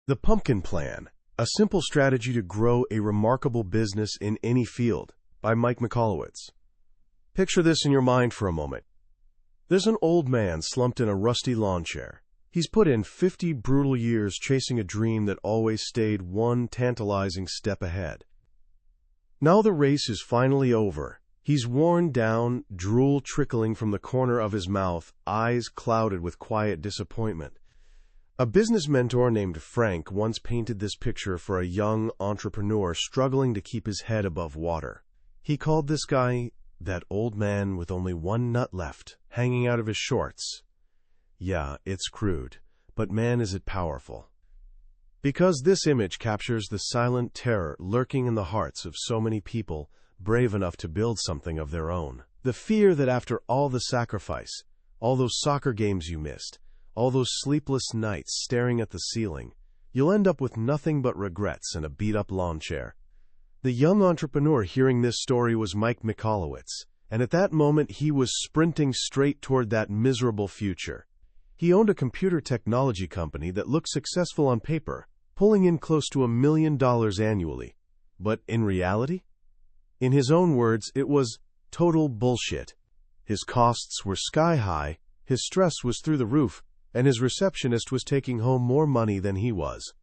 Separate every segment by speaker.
Speaker 1: The Pumpkin Plan, a simple strategy to grow a remarkable business in any field, by Mike Michalowicz. Picture this in your mind for a moment. There's an old man slumped in a rusty lawn chair. He's put in 50 brutal years chasing a dream that always stayed one tantalizing step ahead. Now the race is finally over. He's worn down, drool trickling from the corner of his mouth, eyes clouded with quiet disappointment. A business mentor named Frank once painted this picture for a young entrepreneur struggling to keep his head above water. He called this guy that old man with only one nut left, hanging out of his shorts. Yeah, it's crude, but man is it powerful. Because this image captures the silent terror lurking in the hearts of so many people brave enough to build something of their own. The fear that after all the sacrifice, all those soccer games you missed, all those sleepless nights staring at the ceiling, you'll end up with nothing but regrets and a beat-up lawn chair. The young entrepreneur hearing this story was Mike Michalowicz, and at that moment he was sprinting straight toward that miserable future. He owned a computer technology company that looked successful on paper, pulling in close to $1 million annually. But in reality? In his own words, it was total bullshit. His costs were sky high, his stress was through the roof, and his receptionist was taking home more money than he was.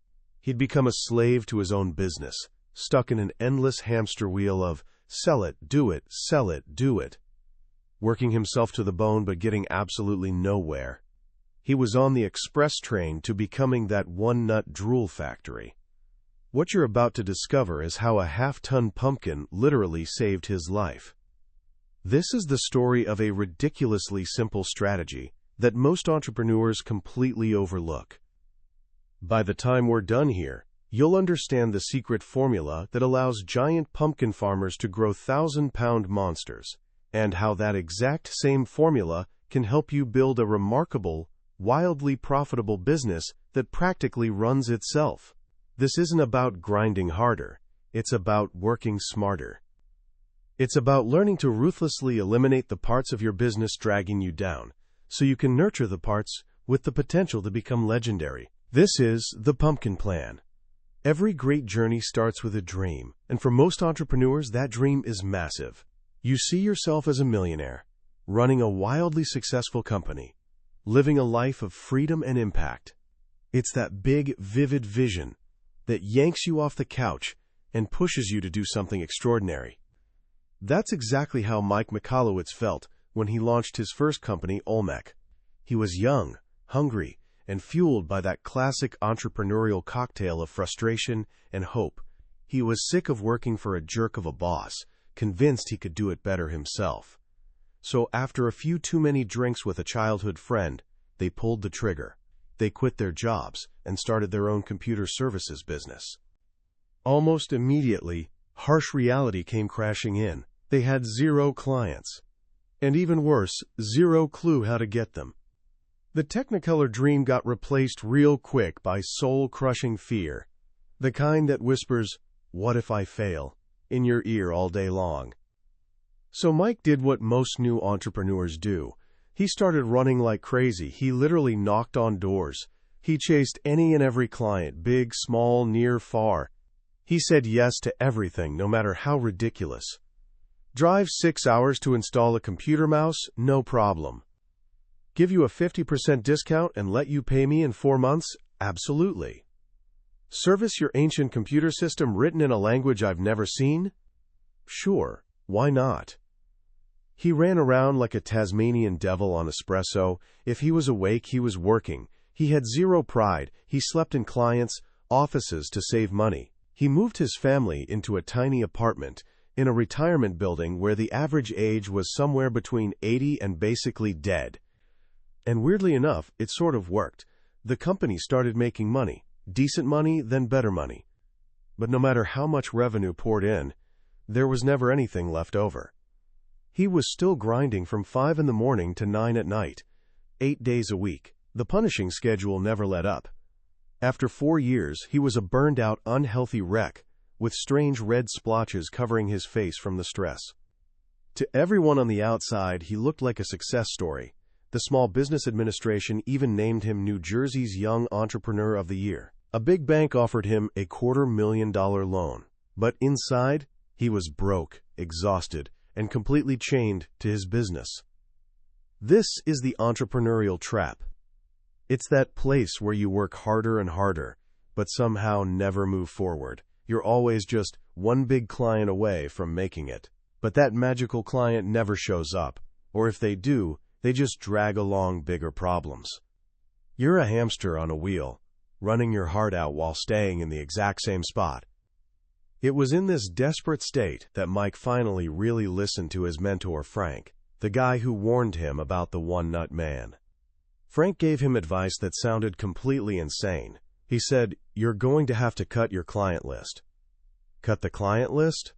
Speaker 1: He'd become a slave to his own business, stuck in an endless hamster wheel of sell it, do it, sell it, do it, working himself to the bone but getting absolutely nowhere. He was on the express train to becoming that one-nut drool factory. What you're about to discover is how a half-ton pumpkin literally saved his life. This is the story of a ridiculously simple strategy that most entrepreneurs completely overlook. By the time we're done here, you'll understand the secret formula that allows giant pumpkin farmers to grow 1,000-pound monsters, and how that exact same formula can help you build a remarkable, wildly profitable business that practically runs itself. This isn't about grinding harder, it's about working smarter. It's about learning to ruthlessly eliminate the parts of your business dragging you down, so you can nurture the parts with the potential to become legendary. This is the Pumpkin Plan. Every great journey starts with a dream, and for most entrepreneurs, that dream is massive. You see yourself as a millionaire, running a wildly successful company, living a life of freedom and impact. It's that big, vivid vision that yanks you off the couch and pushes you to do something extraordinary. That's exactly how Mike Michalowicz felt when he launched his first company, Olmec. He was young, hungry, and fueled by that classic entrepreneurial cocktail of frustration and hope. He was sick of working for a jerk of a boss, convinced he could do it better himself. So after a few too many drinks with a childhood friend, they pulled the trigger. They quit their jobs and started their own computer services business. Almost immediately, harsh reality came crashing in. They had 0 clients. And even worse, 0 clue how to get them. The Technicolor dream got replaced real quick by soul-crushing fear, the kind that whispers, "What if I fail?" in your ear all day long. So Mike did what most new entrepreneurs do. He started running like crazy. He literally knocked on doors. He chased any and every client, big, small, near, far. He said yes to everything, no matter how ridiculous. Drive 6 hours to install a computer mouse? No problem. Give you a 50% discount and let you pay me in 4 months? Absolutely. Service your ancient computer system written in a language I've never seen? Sure, why not? He ran around like a Tasmanian devil on espresso. If he was awake, he was working. He had 0 pride. He slept in clients' offices to save money. He moved his family into a tiny apartment in a retirement building where the average age was somewhere between 80 and basically dead. And weirdly enough, it sort of worked. The company started making money. Decent money, then better money. But no matter how much revenue poured in, there was never anything left over. He was still grinding from 5 in the morning to 9 at night, 8 days a week. The punishing schedule never let up. After 4 years, he was a burned-out, unhealthy wreck, with strange red splotches covering his face from the stress. To everyone on the outside, he looked like a success story. The Small Business Administration even named him New Jersey's Young Entrepreneur of the Year. A big bank offered him a $250,000 loan, but inside, he was broke, exhausted, and completely chained to his business. This is the entrepreneurial trap. It's that place where you work harder and harder, but somehow never move forward. You're always just one big client away from making it. But that magical client never shows up, or if they do, they just drag along bigger problems. You're a hamster on a wheel, running your heart out while staying in the exact same spot. It was in this desperate state that Mike finally really listened to his mentor, Frank, the guy who warned him about the one-nut man. Frank gave him advice that sounded completely insane. He said, "You're going to have to cut your client list." Cut the client list?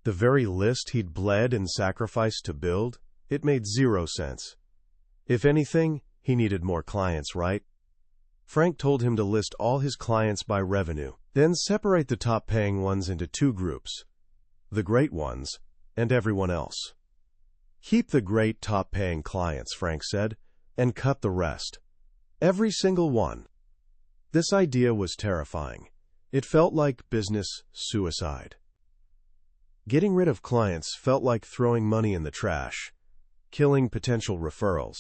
Speaker 1: The very list he'd bled and sacrificed to build? It made zero sense. If anything, he needed more clients, right? Frank told him to list all his clients by revenue, then separate the top-paying ones into two groups, the great ones and everyone else. Keep the great top-paying clients, Frank said, and cut the rest. Every single one. This idea was terrifying. It felt like business suicide. Getting rid of clients felt like throwing money in the trash, killing potential referrals,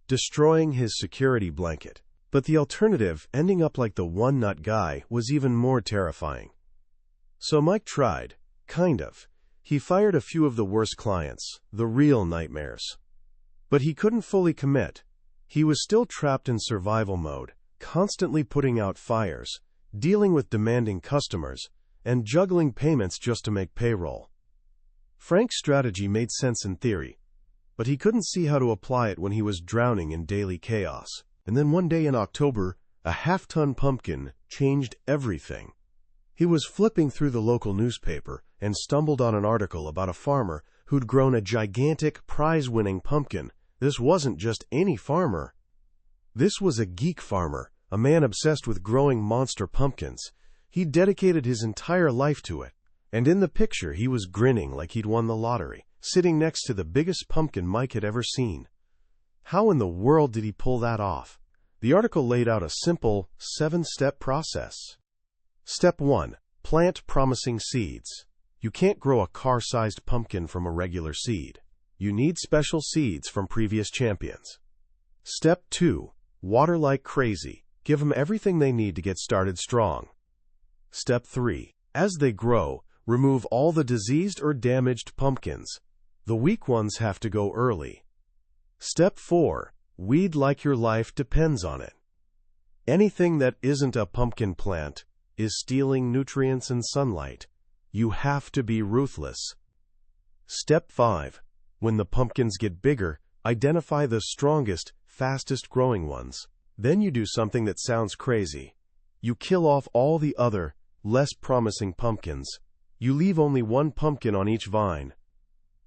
Speaker 1: destroying his security blanket. But the alternative, ending up like the one-nut guy, was even more terrifying. So Mike tried, kind of. He fired a few of the worst clients, the real nightmares. But he couldn't fully commit. He was still trapped in survival mode, constantly putting out fires, dealing with demanding customers, and juggling payments just to make payroll. Frank's strategy made sense in theory, but he couldn't see how to apply it when he was drowning in daily chaos. And then one day in October, a half-ton pumpkin changed everything. He was flipping through the local newspaper and stumbled on an article about a farmer who'd grown a gigantic, prize-winning pumpkin. This wasn't just any farmer. This was a geek farmer, a man obsessed with growing monster pumpkins. He'd dedicated his entire life to it, and in the picture he was grinning like he'd won the lottery, sitting next to the biggest pumpkin Mike had ever seen. How in the world did he pull that off? The article laid out a simple, 7-step process. Step 1. Plant promising seeds. You can't grow a car-sized pumpkin from a regular seed. You need special seeds from previous champions. Step 2. Water like crazy. Give them everything they need to get started strong. Step 3. As they grow, remove all the diseased or damaged pumpkins. The weak ones have to go early. Step 4. Weed like your life depends on it. Anything that isn't a pumpkin plant is stealing nutrients and sunlight. You have to be ruthless. Step 5. When the pumpkins get bigger, identify the strongest, fastest growing ones. Then you do something that sounds crazy. You kill off all the other, less promising pumpkins. You leave only one pumpkin on each vine.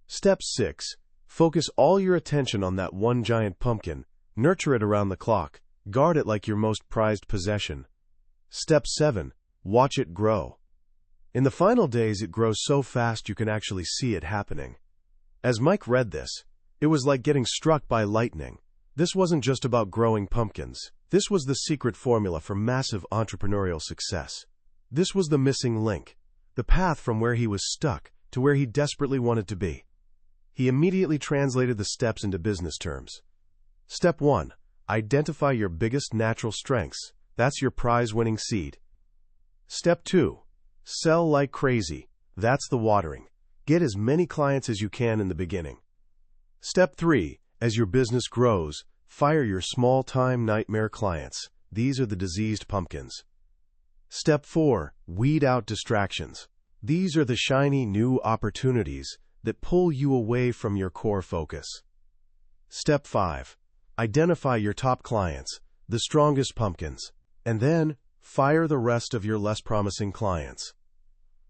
Speaker 1: Step 6. Focus all your attention on that one giant pumpkin. Nurture it around the clock. Guard it like your most prized possession. Step 7. Watch it grow. In the final days, it grows so fast you can actually see it happening. As Mike read this, it was like getting struck by lightning. This wasn't just about growing pumpkins. This was the secret formula for massive entrepreneurial success. This was the missing link, the path from where he was stuck to where he desperately wanted to be. He immediately translated the steps into business terms. Step 1. Identify your biggest natural strengths. That's your prize-winning seed. Step 2. Sell like crazy. That's the watering. Get as many clients as you can in the beginning. Step 3. As your business grows, fire your small-time nightmare clients. These are the diseased pumpkins. Step 4. Weed out distractions. These are the shiny new opportunities that pull you away from your core focus. Step 5. Identify your top clients, the strongest pumpkins, and then fire the rest of your less promising clients.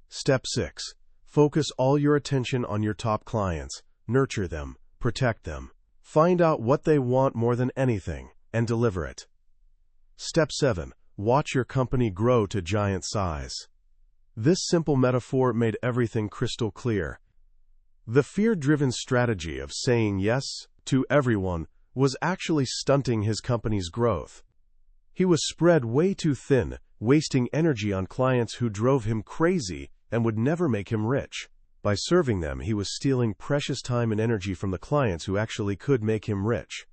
Speaker 1: Step 6. Focus all your attention on your top clients. Nurture them, protect them. Find out what they want more than anything, and deliver it. Step 7. Watch your company grow to giant size. This simple metaphor made everything crystal clear. The fear-driven strategy of saying yes to everyone was actually stunting his company's growth. He was spread way too thin, wasting energy on clients who drove him crazy and would never make him rich. By serving them, he was stealing precious time and energy from the clients who actually could make him rich.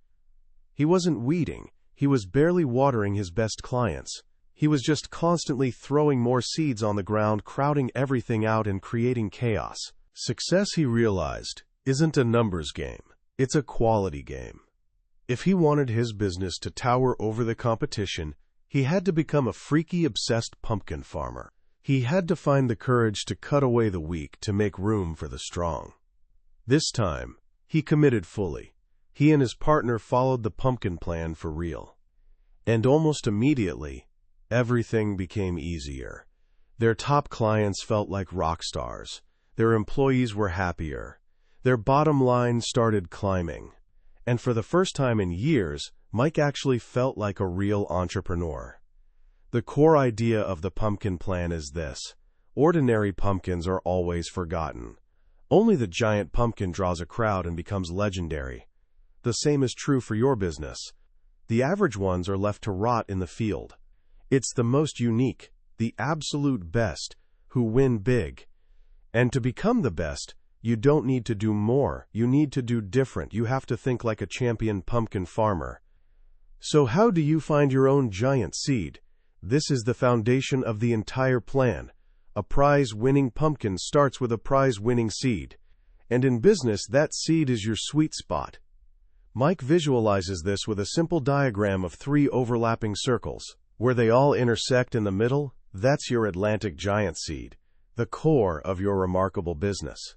Speaker 1: He wasn't weeding, he was barely watering his best clients. He was just constantly throwing more seeds on the ground, crowding everything out and creating chaos. Success, he realized, isn't a numbers game. It's a quality game. If he wanted his business to tower over the competition, he had to become a freaky, obsessed pumpkin farmer. He had to find the courage to cut away the weak to make room for the strong. This time, he committed fully. He and his partner followed the pumpkin plan for real. And almost immediately, everything became easier. Their top clients felt like rock stars. Their employees were happier. Their bottom line started climbing. And for the first time in years, Mike actually felt like a real entrepreneur. The core idea of the pumpkin plan is this: ordinary pumpkins are always forgotten. Only the giant pumpkin draws a crowd and becomes legendary. The same is true for your business. The average ones are left to rot in the field. It's the most unique, the absolute best, who win big. And to become the best, you don't need to do more, you need to do different. You have to think like a champion pumpkin farmer. So how do you find your own giant seed? This is the foundation of the entire plan. A prize-winning pumpkin starts with a prize-winning seed. And in business, that seed is your sweet spot. Mike visualizes this with a simple diagram of 3 overlapping circles. Where they all intersect in the middle, that's your Atlantic giant seed, the core of your remarkable business.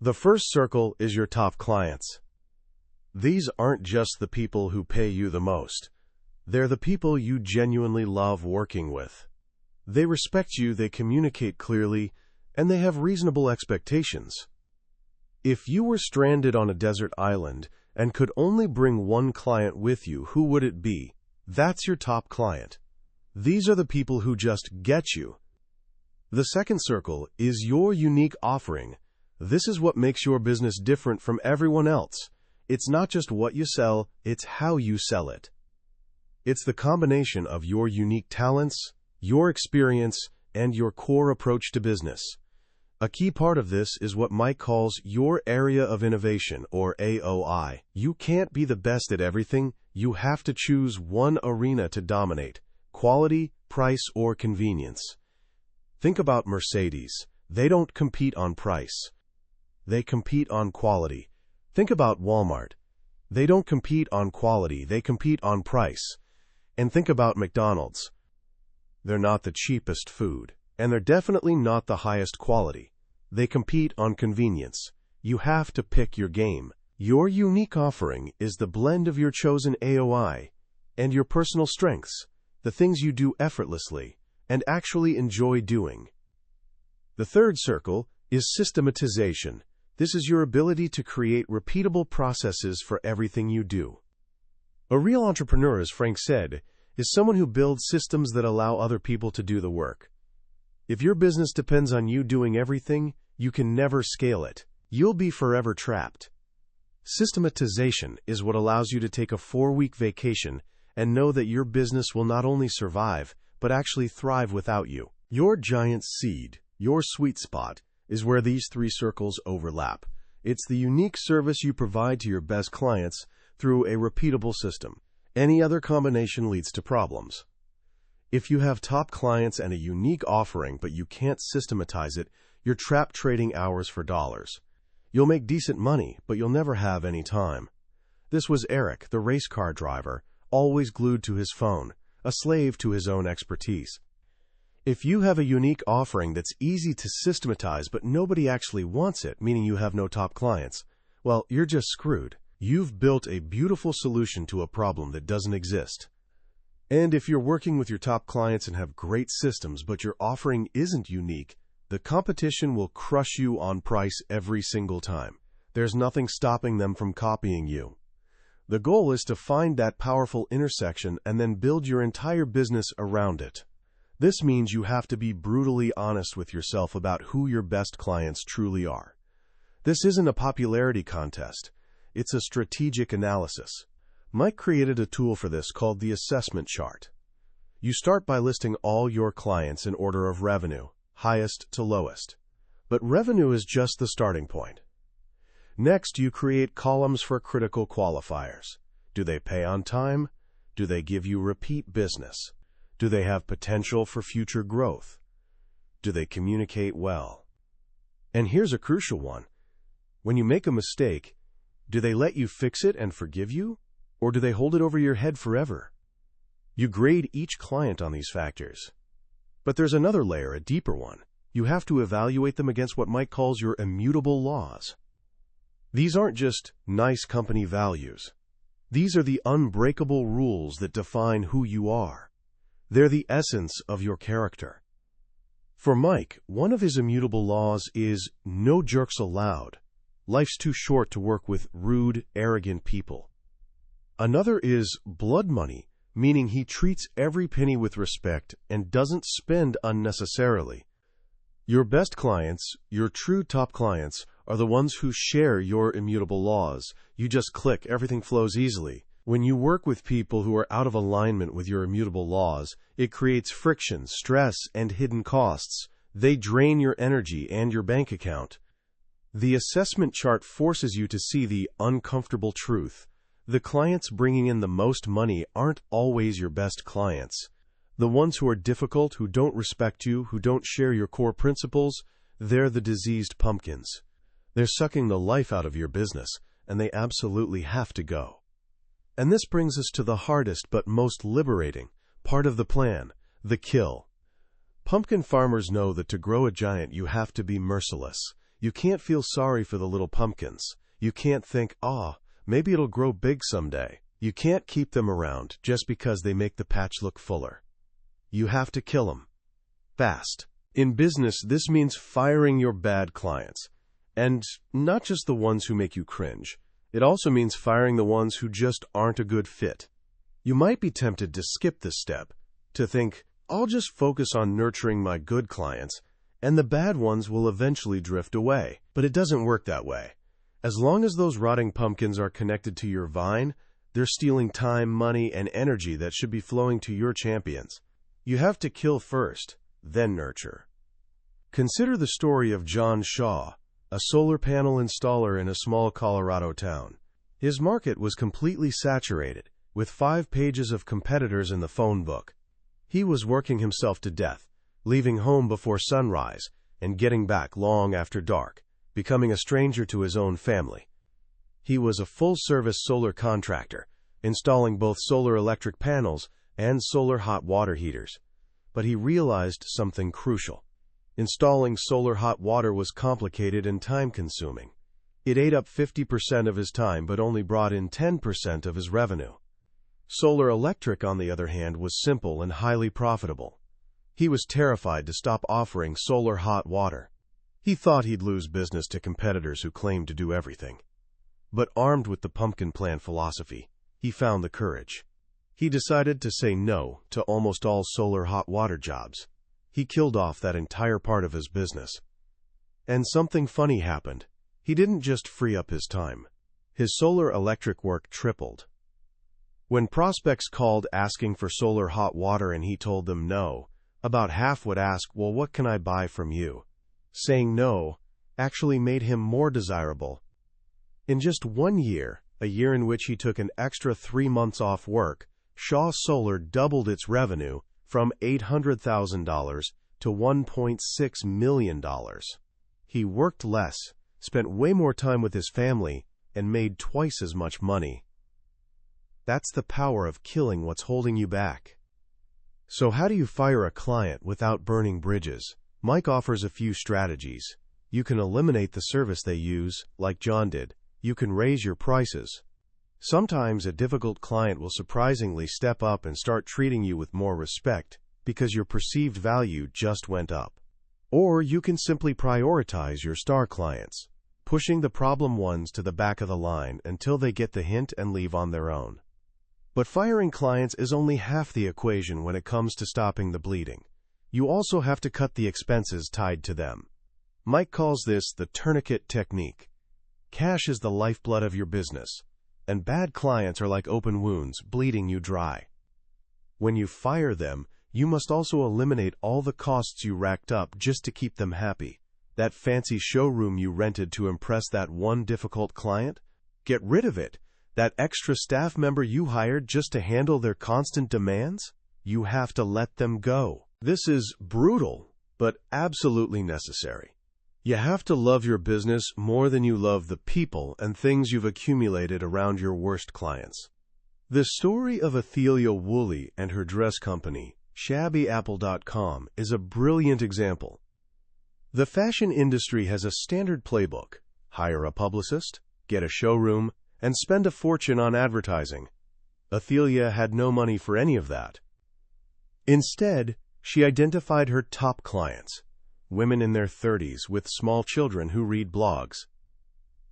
Speaker 1: The first circle is your top clients. These aren't just the people who pay you the most. They're the people you genuinely love working with. They respect you, they communicate clearly, and they have reasonable expectations. If you were stranded on a desert island and could only bring one client with you, who would it be? That's your top client. These are the people who just get you. The second circle is your unique offering. This is what makes your business different from everyone else. It's not just what you sell, it's how you sell it. It's the combination of your unique talents, your experience, and your core approach to business. A key part of this is what Mike calls your area of innovation, or AOI. You can't be the best at everything. You have to choose one arena to dominate: quality, price, or convenience. Think about Mercedes. They don't compete on price. They compete on quality. Think about Walmart. They don't compete on quality, they compete on price. And think about McDonald's. They're not the cheapest food, and they're definitely not the highest quality. They compete on convenience. You have to pick your game. Your unique offering is the blend of your chosen AOI and your personal strengths, the things you do effortlessly and actually enjoy doing. The third circle is systematization. This is your ability to create repeatable processes for everything you do. A real entrepreneur, as Frank said, is someone who builds systems that allow other people to do the work. If your business depends on you doing everything, you can never scale it. You'll be forever trapped. Systematization is what allows you to take a 4-week vacation and know that your business will not only survive, but actually thrive without you. Your giant seed, your sweet spot, is where these 3 circles overlap. It's the unique service you provide to your best clients through a repeatable system. Any other combination leads to problems. If you have top clients and a unique offering but you can't systematize it, you're trapped trading hours for dollars. You'll make decent money, but you'll never have any time. This was Eric, the race car driver, always glued to his phone, a slave to his own expertise. If you have a unique offering that's easy to systematize but nobody actually wants it, meaning you have no top clients, well, you're just screwed. You've built a beautiful solution to a problem that doesn't exist. And if you're working with your top clients and have great systems but your offering isn't unique, the competition will crush you on price every single time. There's nothing stopping them from copying you. The goal is to find that powerful intersection and then build your entire business around it. This means you have to be brutally honest with yourself about who your best clients truly are. This isn't a popularity contest. It's a strategic analysis. Mike created a tool for this called the assessment chart. You start by listing all your clients in order of revenue, highest to lowest. But revenue is just the starting point. Next, you create columns for critical qualifiers. Do they pay on time? Do they give you repeat business? Do they have potential for future growth? Do they communicate well? And here's a crucial one. When you make a mistake, do they let you fix it and forgive you? Or do they hold it over your head forever? You grade each client on these factors. But there's another layer, a deeper one. You have to evaluate them against what Mike calls your immutable laws. These aren't just nice company values. These are the unbreakable rules that define who you are. They're the essence of your character. For Mike, one of his immutable laws is no jerks allowed. Life's too short to work with rude, arrogant people. Another is blood money, meaning he treats every penny with respect and doesn't spend unnecessarily. Your best clients, your true top clients, are the ones who share your immutable laws. You just click, everything flows easily. When you work with people who are out of alignment with your immutable laws, it creates friction, stress, and hidden costs. They drain your energy and your bank account. The assessment chart forces you to see the uncomfortable truth. The clients bringing in the most money aren't always your best clients. The ones who are difficult, who don't respect you, who don't share your core principles, they're the diseased pumpkins. They're sucking the life out of your business, and they absolutely have to go. And this brings us to the hardest but most liberating part of the plan, the kill. Pumpkin farmers know that to grow a giant you have to be merciless. You can't feel sorry for the little pumpkins. You can't think, maybe it'll grow big someday. You can't keep them around just because they make the patch look fuller. You have to kill them. Fast. In business, this means firing your bad clients. And not just the ones who make you cringe. It also means firing the ones who just aren't a good fit. You might be tempted to skip this step, to think, I'll just focus on nurturing my good clients, and the bad ones will eventually drift away. But it doesn't work that way. As long as those rotting pumpkins are connected to your vine, they're stealing time, money, and energy that should be flowing to your champions. You have to kill first, then nurture. Consider the story of John Shaw, a solar panel installer in a small Colorado town. His market was completely saturated, with 5 pages of competitors in the phone book. He was working himself to death, leaving home before sunrise and getting back long after dark, becoming a stranger to his own family. He was a full-service solar contractor, installing both solar electric panels and solar hot water heaters. But he realized something crucial. Installing solar hot water was complicated and time-consuming. It ate up 50% of his time but only brought in 10% of his revenue. Solar electric, on the other hand, was simple and highly profitable. He was terrified to stop offering solar hot water. He thought he'd lose business to competitors who claimed to do everything. But armed with the pumpkin plan philosophy, he found the courage. He decided to say no to almost all solar hot water jobs. He killed off that entire part of his business. And something funny happened. He didn't just free up his time. His solar electric work tripled. When prospects called asking for solar hot water and he told them no, about half would ask, well, what can I buy from you? Saying no actually made him more desirable. In just 1 year, a year in which he took an extra 3 months off work, Shaw Solar doubled its revenue from $800,000 to $1.6 million. He worked less, spent way more time with his family, and made twice as much money. That's the power of killing what's holding you back. So how do you fire a client without burning bridges? Mike offers a few strategies. You can eliminate the service they use, like John did. You can raise your prices. Sometimes a difficult client will surprisingly step up and start treating you with more respect because your perceived value just went up. Or you can simply prioritize your star clients, pushing the problem ones to the back of the line until they get the hint and leave on their own. But firing clients is only half the equation when it comes to stopping the bleeding. You also have to cut the expenses tied to them. Mike calls this the tourniquet technique. Cash is the lifeblood of your business, and bad clients are like open wounds, bleeding you dry. When you fire them, You must also eliminate all the costs you racked up just to keep them happy. That fancy showroom you rented to impress that one difficult client? Get rid of it. That extra staff member you hired just to handle their constant demands? You have to let them go. This is brutal, but absolutely necessary. You have to love your business more than you love the people and things you've accumulated around your worst clients. The story of Athelia Woolley and her dress company, shabbyapple.com, is a brilliant example. The fashion industry has a standard playbook: hire a publicist, get a showroom, and spend a fortune on advertising. Athelia had no money for any of that. Instead, she identified her top clients, women in their 30s with small children who read blogs.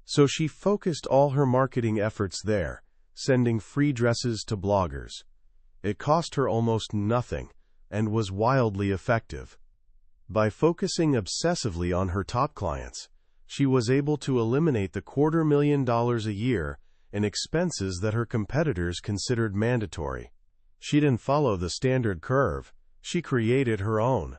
Speaker 1: So she focused all her marketing efforts there, sending free dresses to bloggers. It cost her almost nothing and was wildly effective. By focusing obsessively on her top clients, she was able to eliminate the $250,000 a year in expenses that her competitors considered mandatory. She didn't follow the standard curve. She created her own.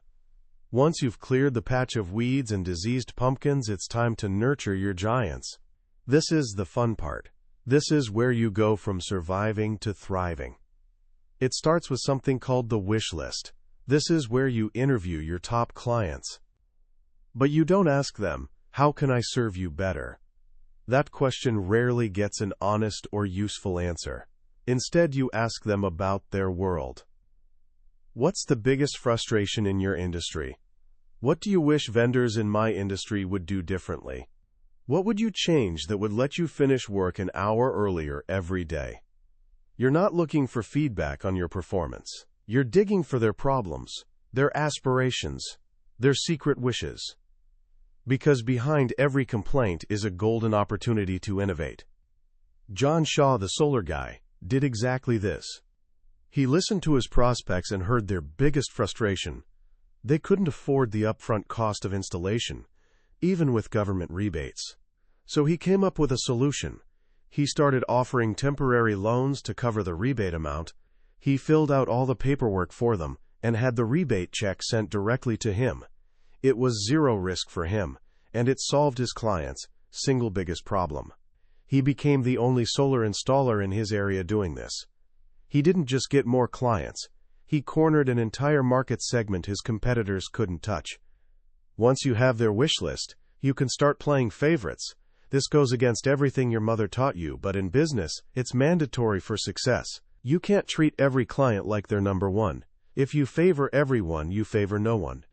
Speaker 1: Once you've cleared the patch of weeds and diseased pumpkins, it's time to nurture your giants. This is the fun part. This is where you go from surviving to thriving. It starts with something called the wish list. This is where you interview your top clients. But you don't ask them, "How can I serve you better?" That question rarely gets an honest or useful answer. Instead, you ask them about their world. What's the biggest frustration in your industry? What do you wish vendors in my industry would do differently? What would you change that would let you finish work an hour earlier every day? You're not looking for feedback on your performance. You're digging for their problems, their aspirations, their secret wishes. Because behind every complaint is a golden opportunity to innovate. John Shaw, the solar guy, did exactly this. He listened to his prospects and heard their biggest frustration. They couldn't afford the upfront cost of installation, even with government rebates. So he came up with a solution. He started offering temporary loans to cover the rebate amount. He filled out all the paperwork for them and had the rebate check sent directly to him. It was zero risk for him, and it solved his client's single biggest problem. He became the only solar installer in his area doing this. He didn't just get more clients. He cornered an entire market segment his competitors couldn't touch. Once you have their wish list, you can start playing favorites. This goes against everything your mother taught you, but in business, it's mandatory for success. You can't treat every client like they're number one. If you favor everyone, you favor no one.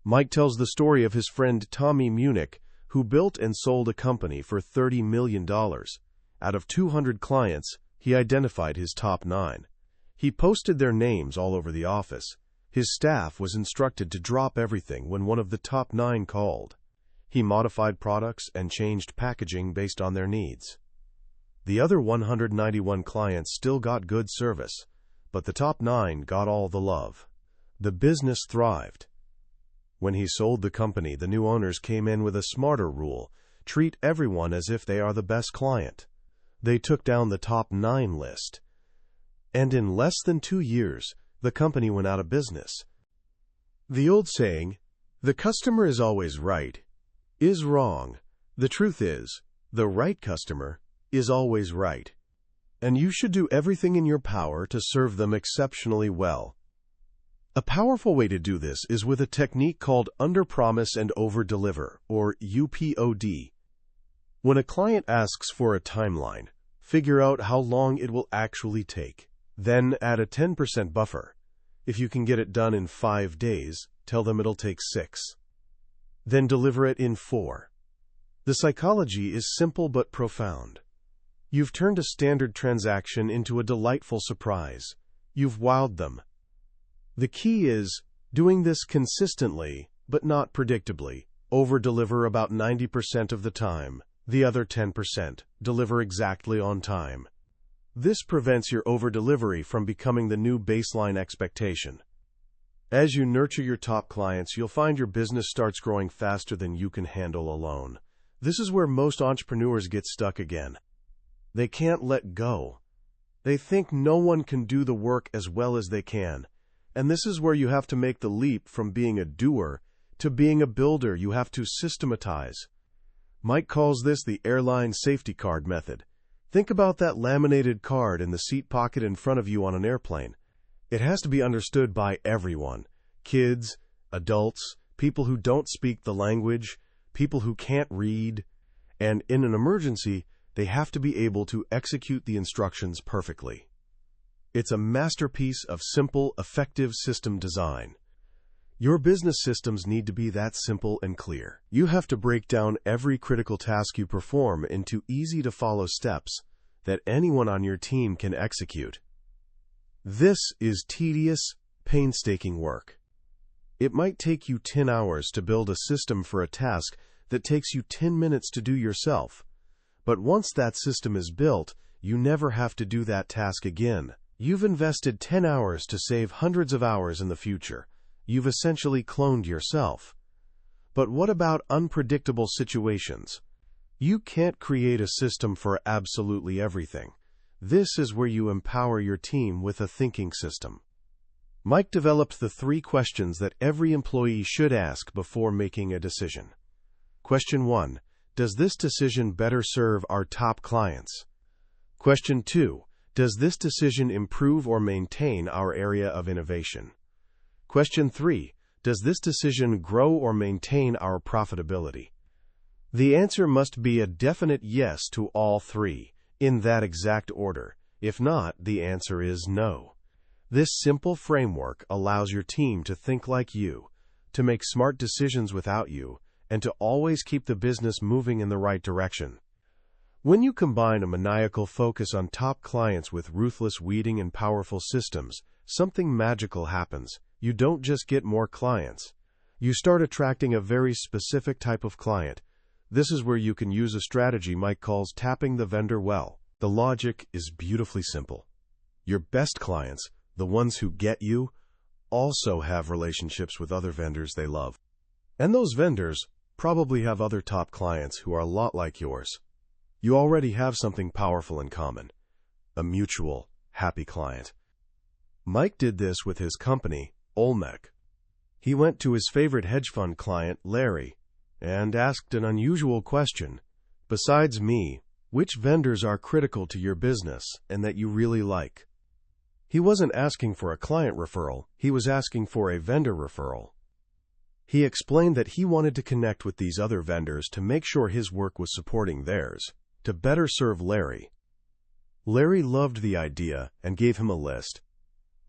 Speaker 1: Mike tells the story of his friend Tommy Munich, who built and sold a company for $30 million. Out of 200 clients, he identified his top 9. He posted their names all over the office. His staff was instructed to drop everything when one of the top 9 called. He modified products and changed packaging based on their needs. The other 191 clients still got good service, but the top 9 got all the love. The business thrived. When he sold the company, the new owners came in with a smarter rule: treat everyone as if they are the best client. They took down the top 9 list. And in less than 2 years, the company went out of business. The old saying, "The customer is always right," is wrong. The truth is, the right customer is always right. And you should do everything in your power to serve them exceptionally well. A powerful way to do this is with a technique called under-promise and over-deliver, or UPOD. When a client asks for a timeline, figure out how long it will actually take. Then add a 10% buffer. If you can get it done in 5 days, tell them it'll take 6. Then deliver it in 4. The psychology is simple but profound. You've turned a standard transaction into a delightful surprise. You've wowed them. The key is doing this consistently, but not predictably. Over-deliver about 90% of the time. The other 10%, deliver exactly on time. This prevents your over-delivery from becoming the new baseline expectation. As you nurture your top clients, you'll find your business starts growing faster than you can handle alone. This is where most entrepreneurs get stuck again. They can't let go. They think no one can do the work as well as they can. And this is where you have to make the leap from being a doer to being a builder. You have to systematize. Mike calls this the airline safety card method. Think about that laminated card in the seat pocket in front of you on an airplane. It has to be understood by everyone. Kids, adults, people who don't speak the language, people who can't read. And in an emergency, they have to be able to execute the instructions perfectly. It's a masterpiece of simple, effective system design. Your business systems need to be that simple and clear. You have to break down every critical task you perform into easy-to-follow steps that anyone on your team can execute. This is tedious, painstaking work. It might take you 10 hours to build a system for a task that takes you 10 minutes to do yourself. But once that system is built, you never have to do that task again. You've invested 10 hours to save hundreds of hours in the future. You've essentially cloned yourself. But what about unpredictable situations? You can't create a system for absolutely everything. This is where you empower your team with a thinking system. Mike developed the 3 questions that every employee should ask before making a decision. Question 1. Does this decision better serve our top clients? Question 2. Does this decision improve or maintain our area of innovation? Question 3. Does this decision grow or maintain our profitability? The answer must be a definite yes to all 3, in that exact order. If not, the answer is no. This simple framework allows your team to think like you, to make smart decisions without you, and to always keep the business moving in the right direction. When you combine a maniacal focus on top clients with ruthless weeding and powerful systems, something magical happens. You don't just get more clients. You start attracting a very specific type of client. This is where you can use a strategy Mike calls tapping the vendor well. The logic is beautifully simple. Your best clients, the ones who get you, also have relationships with other vendors they love. And those vendors probably have other top clients who are a lot like yours. You already have something powerful in common, a mutual, happy client. Mike did this with his company, Olmec. He went to his favorite hedge fund client, Larry, and asked an unusual question. Besides me, which vendors are critical to your business and that you really like? He wasn't asking for a client referral, he was asking for a vendor referral. He explained that he wanted to connect with these other vendors to make sure his work was supporting theirs, to better serve Larry. Larry loved the idea and gave him a list.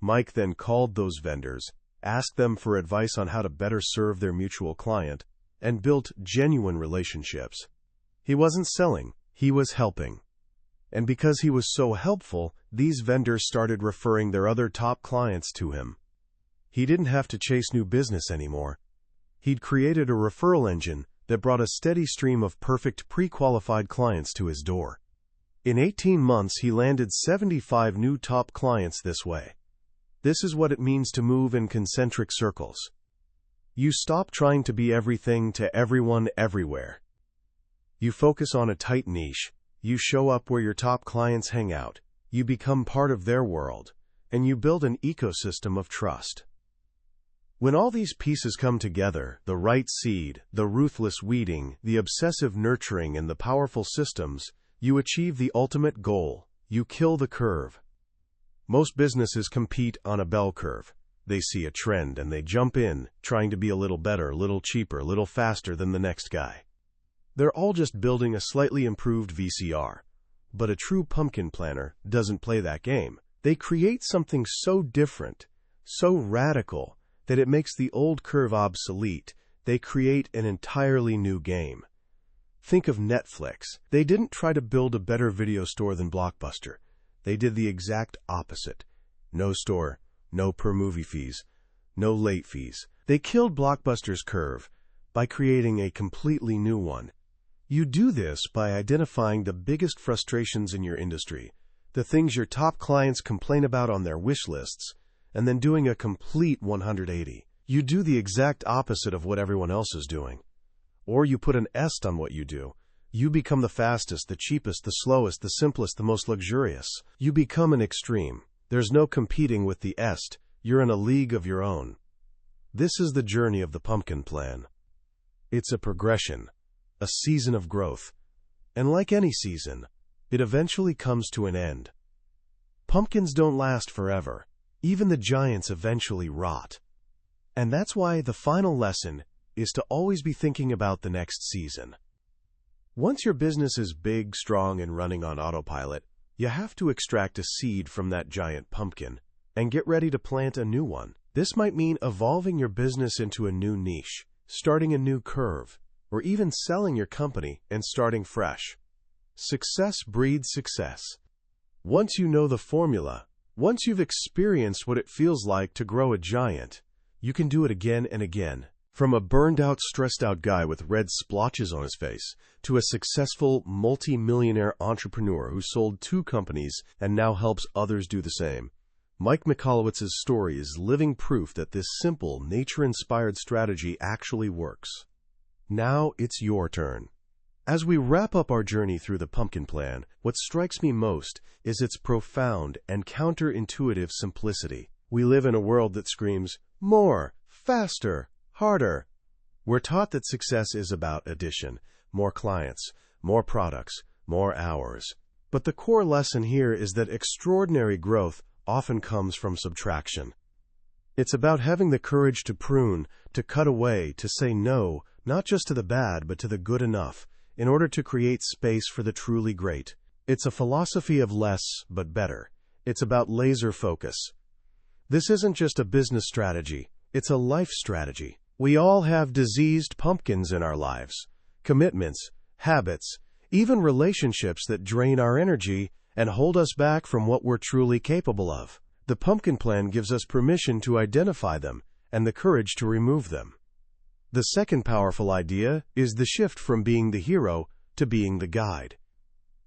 Speaker 1: Mike then called those vendors, asked them for advice on how to better serve their mutual client, and built genuine relationships. He wasn't selling, he was helping. And because he was so helpful, these vendors started referring their other top clients to him. He didn't have to chase new business anymore. He'd created a referral engine that brought a steady stream of perfect pre-qualified clients to his door. In 18 months, he landed 75 new top clients this way. This is what it means to move in concentric circles. You stop trying to be everything to everyone everywhere. You focus on a tight niche. You show up where your top clients hang out. You become part of their world, and you build an ecosystem of trust. When all these pieces come together, the right seed, the ruthless weeding, the obsessive nurturing, and the powerful systems, you achieve the ultimate goal. You kill the curve. Most businesses compete on a bell curve. They see a trend and they jump in, trying to be a little better, a little cheaper, a little faster than the next guy. They're all just building a slightly improved VCR. But a true pumpkin planter doesn't play that game. They create something so different, so radical, that it makes the old curve obsolete. They create an entirely new game. Think of Netflix. They didn't try to build a better video store than Blockbuster. They did the exact opposite. No store, no per-movie fees, no late fees. They killed Blockbuster's curve by creating a completely new one. You do this by identifying the biggest frustrations in your industry, the things your top clients complain about on their wish lists, and then doing a complete 180. You do the exact opposite of what everyone else is doing. Or you put an est on what you do. You become the fastest, the cheapest, the slowest, the simplest, the most luxurious. You become an extreme. There's no competing with the est. you're in a league of your own. This is the journey of the pumpkin plan. It's a progression, a season of growth, and like any season, it eventually comes to an end. Pumpkins don't last forever. Even the giants eventually rot. And that's why the final lesson is to always be thinking about the next season. Once your business is big, strong, and running on autopilot, you have to extract a seed from that giant pumpkin and get ready to plant a new one. This might mean evolving your business into a new niche, starting a new curve, or even selling your company and starting fresh. Success breeds success. Once you know the formula, once you've experienced what it feels like to grow a giant, you can do it again and again. From a burned-out, stressed-out guy with red splotches on his face to a successful multi-millionaire entrepreneur who sold 2 companies and now helps others do the same, Mike Michalowicz's story is living proof that this simple, nature-inspired strategy actually works. Now it's your turn. As we wrap up our journey through the pumpkin plan, what strikes me most is its profound and counterintuitive simplicity. We live in a world that screams, more, faster, harder. We're taught that success is about addition, more clients, more products, more hours. But the core lesson here is that extraordinary growth often comes from subtraction. It's about having the courage to prune, to cut away, to say no, not just to the bad, but to the good enough, in order to create space for the truly great. It's a philosophy of less, but better. It's about laser focus. This isn't just a business strategy, it's a life strategy. We all have diseased pumpkins in our lives, commitments, habits, even relationships that drain our energy and hold us back from what we're truly capable of. The pumpkin plan gives us permission to identify them and the courage to remove them. The second powerful idea is the shift from being the hero to being the guide.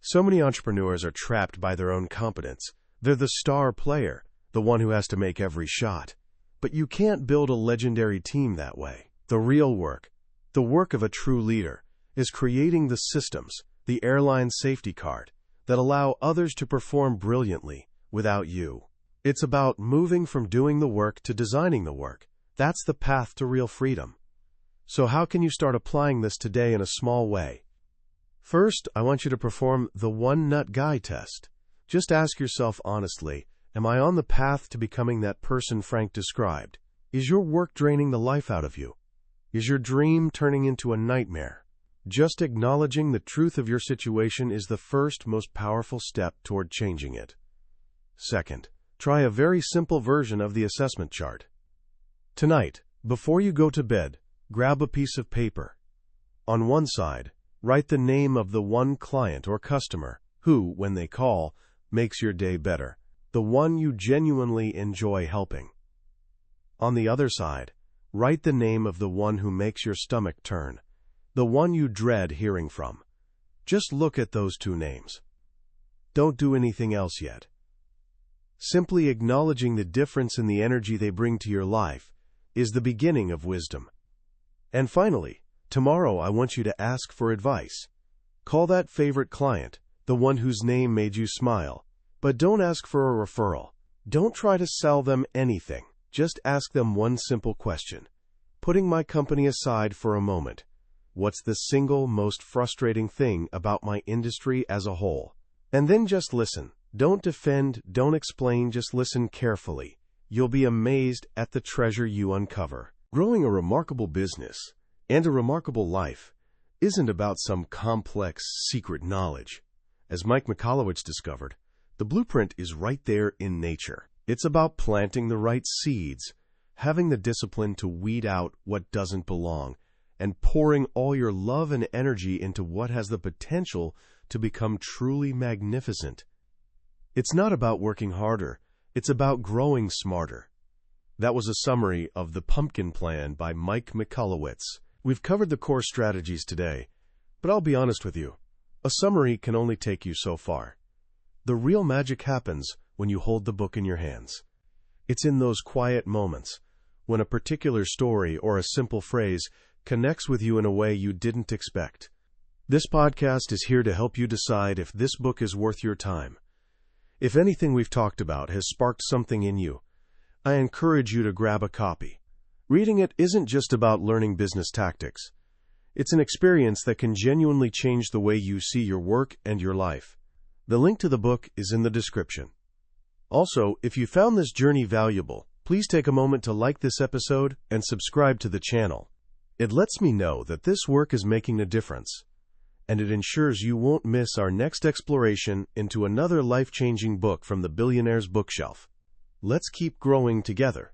Speaker 1: So many entrepreneurs are trapped by their own competence. They're the star player, the one who has to make every shot. But you can't build a legendary team that way. The real work, the work of a true leader, is creating the systems, the airline safety card, that allow others to perform brilliantly without you. It's about moving from doing the work to designing the work. That's the path to real freedom. So how can you start applying this today in a small way? First, I want you to perform the one nut guy test. Just ask yourself honestly, am I on the path to becoming that person Frank described? Is your work draining the life out of you? Is your dream turning into a nightmare? Just acknowledging the truth of your situation is the first, most powerful step toward changing it. Second, try a very simple version of the assessment chart. Tonight, before you go to bed, grab a piece of paper. On one side, write the name of the one client or customer who, when they call, makes your day better, the one you genuinely enjoy helping. On the other side, write the name of the one who makes your stomach turn, the one you dread hearing from. Just look at those 2 names. Don't do anything else yet. Simply acknowledging the difference in the energy they bring to your life is the beginning of wisdom. And finally, tomorrow I want you to ask for advice. Call that favorite client, the one whose name made you smile, but don't ask for a referral. Don't try to sell them anything. Just ask them one simple question. Putting my company aside for a moment, what's the single most frustrating thing about my industry as a whole? And then just listen. Don't defend, don't explain, just listen carefully. You'll be amazed at the treasure you uncover. Growing a remarkable business and a remarkable life isn't about some complex, secret knowledge. As Mike Michalowicz discovered, the blueprint is right there in nature. It's about planting the right seeds, having the discipline to weed out what doesn't belong, and pouring all your love and energy into what has the potential to become truly magnificent. It's not about working harder, it's about growing smarter. That was a summary of The Pumpkin Plan by Mike Michalowicz. We've covered the core strategies today, but I'll be honest with you, a summary can only take you so far. The real magic happens when you hold the book in your hands. It's in those quiet moments, when a particular story or a simple phrase connects with you in a way you didn't expect. This podcast is here to help you decide if this book is worth your time. If anything we've talked about has sparked something in you, I encourage you to grab a copy. Reading it isn't just about learning business tactics. It's an experience that can genuinely change the way you see your work and your life. The link to the book is in the description. Also, if you found this journey valuable, please take a moment to like this episode and subscribe to the channel. It lets me know that this work is making a difference, and it ensures you won't miss our next exploration into another life-changing book from the billionaire's bookshelf. Let's keep growing together.